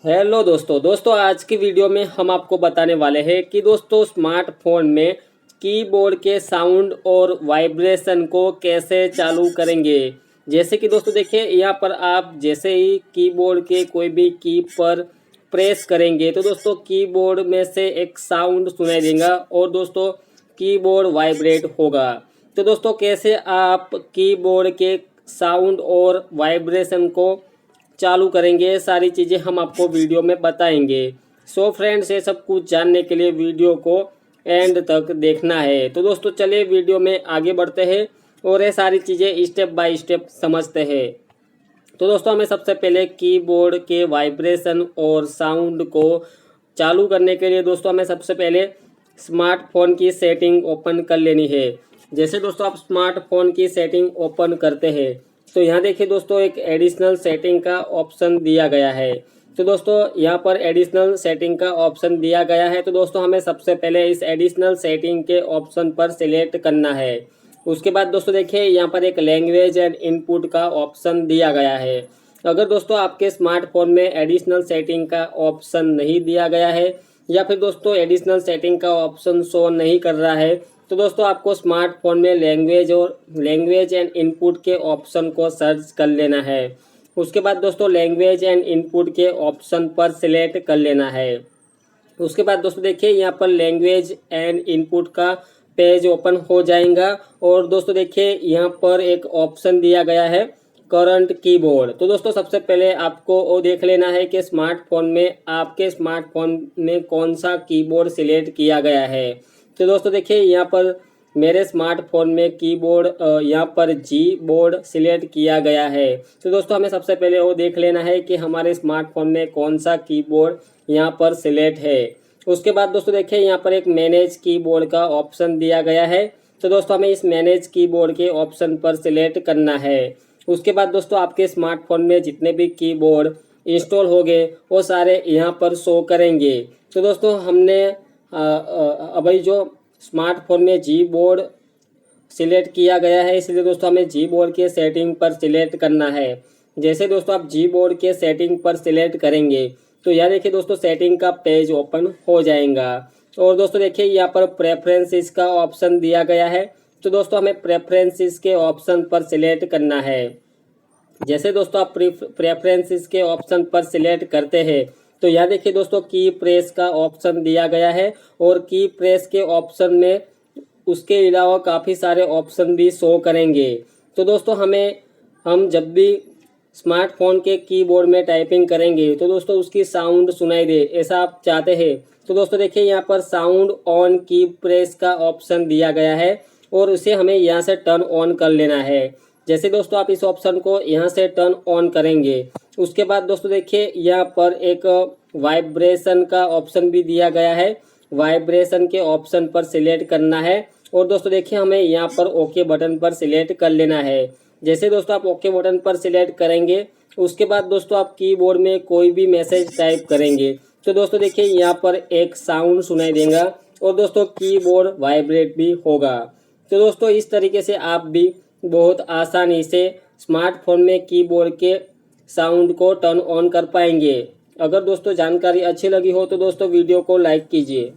दोस्तों आज की वीडियो में हम आपको बताने वाले हैं कि दोस्तों स्मार्टफोन में कीबोर्ड के साउंड और वाइब्रेशन को कैसे चालू करेंगे। जैसे कि दोस्तों देखिए यहाँ पर आप जैसे ही कीबोर्ड के कोई भी की पर प्रेस करेंगे तो दोस्तों कीबोर्ड में से एक साउंड सुनाई देगा और दोस्तों कीबोर्ड वाइब्रेट होगा। तो दोस्तों कैसे आप कीबोर्ड के साउंड और वाइब्रेशन को चालू करेंगे, सारी चीज़ें हम आपको वीडियो में बताएंगे। सो फ्रेंड्स, ये सब कुछ जानने के लिए वीडियो को एंड तक देखना है। तो दोस्तों चलिए वीडियो में आगे बढ़ते हैं और ये सारी चीज़ें स्टेप बाय स्टेप समझते हैं। तो दोस्तों हमें सबसे पहले कीबोर्ड के वाइब्रेशन और साउंड को चालू करने के लिए दोस्तों हमें सबसे पहले स्मार्टफोन की सेटिंग ओपन कर लेनी है। जैसे दोस्तों आप स्मार्टफोन की सेटिंग ओपन करते हैं तो यहाँ देखिए दोस्तों एक एडिशनल सेटिंग का ऑप्शन दिया गया है। तो दोस्तों यहाँ पर एडिशनल सेटिंग का ऑप्शन दिया गया है। तो दोस्तों हमें सबसे पहले इस एडिशनल सेटिंग के ऑप्शन पर सिलेक्ट करना है। उसके बाद दोस्तों देखिए यहाँ पर एक लैंग्वेज एंड इनपुट का ऑप्शन दिया गया है। अगर दोस्तों आपके स्मार्टफोन में एडिशनल सेटिंग का ऑप्शन नहीं दिया गया है या फिर दोस्तों एडिशनल सेटिंग का ऑप्शन शो नहीं कर रहा है तो दोस्तों आपको स्मार्टफोन में लैंग्वेज एंड इनपुट के ऑप्शन को सर्च कर लेना है। उसके बाद दोस्तों लैंग्वेज एंड इनपुट के ऑप्शन पर सिलेक्ट कर लेना है। उसके बाद दोस्तों देखिए यहाँ पर लैंग्वेज एंड इनपुट का पेज ओपन हो जाएगा और दोस्तों देखिए यहाँ पर एक ऑप्शन दिया गया है करंट कीबोर्ड। तो दोस्तों सबसे पहले आपको वो देख लेना है कि स्मार्टफोन में आपके स्मार्टफोन में कौन सा कीबोर्ड सिलेक्ट किया गया है। तो दोस्तों देखिए यहाँ पर मेरे स्मार्टफोन में कीबोर्ड यहाँ पर जी बोर्ड सिलेक्ट किया गया है। तो दोस्तों हमें सबसे पहले वो देख लेना है कि हमारे स्मार्टफोन में कौन सा कीबोर्ड यहाँ पर सिलेक्ट है। उसके बाद दोस्तों देखिए यहाँ पर एक मैनेज कीबोर्ड का ऑप्शन दिया गया है। तो दोस्तों हमें इस मैनेज कीबोर्ड के ऑप्शन पर सिलेक्ट करना है। उसके बाद दोस्तों आपके स्मार्टफोन में जितने भी कीबोर्ड इंस्टॉल हो गए वो सारे यहाँ पर शो करेंगे। तो दोस्तों हमने अभी जो स्मार्टफोन में जी बोर्ड सिलेक्ट किया गया है इसलिए दोस्तों हमें जी बोर्ड के सेटिंग पर सिलेक्ट करना है। जैसे दोस्तों आप जी बोर्ड के सेटिंग पर सिलेक्ट करेंगे तो यहाँ देखिए दोस्तों सेटिंग का पेज ओपन हो जाएगा और दोस्तों देखिए यहाँ पर प्रेफरेंसेस का ऑप्शन दिया गया है। तो दोस्तों हमें प्रेफरेंसेस के ऑप्शन पर सिलेक्ट करना है। जैसे दोस्तों आप प्रेफरेंसेस के ऑप्शन पर सिलेक्ट करते हैं तो यहाँ देखिए दोस्तों की प्रेस का ऑप्शन दिया गया है और की प्रेस के ऑप्शन में उसके अलावा काफ़ी सारे ऑप्शन भी शो करेंगे। तो दोस्तों हम जब भी स्मार्टफोन के कीबोर्ड में टाइपिंग करेंगे तो दोस्तों उसकी साउंड सुनाई दे, ऐसा आप चाहते हैं तो दोस्तों देखिए यहाँ पर साउंड ऑन की प्रेस का ऑप्शन दिया गया है और उसे हमें यहाँ से टर्न ऑन कर लेना है। जैसे दोस्तों आप इस ऑप्शन को यहाँ से टर्न ऑन करेंगे उसके बाद दोस्तों देखिए यहाँ पर एक वाइब्रेशन का ऑप्शन भी दिया गया है। वाइब्रेशन के ऑप्शन पर सिलेक्ट करना है और दोस्तों देखिए हमें यहाँ पर ओके बटन पर सिलेक्ट कर लेना है। जैसे दोस्तों आप ओके बटन पर सिलेक्ट करेंगे उसके बाद दोस्तों आप कीबोर्ड में कोई भी मैसेज टाइप करेंगे तो दोस्तों देखिए यहाँ पर एक साउंड सुनाई देगा और दोस्तों कीबोर्ड वाइब्रेट भी होगा। तो दोस्तों इस तरीके से आप भी बहुत आसानी से स्मार्टफोन में कीबोर्ड के साउंड को टर्न ऑन कर पाएंगे। अगर दोस्तों जानकारी अच्छी लगी हो तो दोस्तों वीडियो को लाइक कीजिए।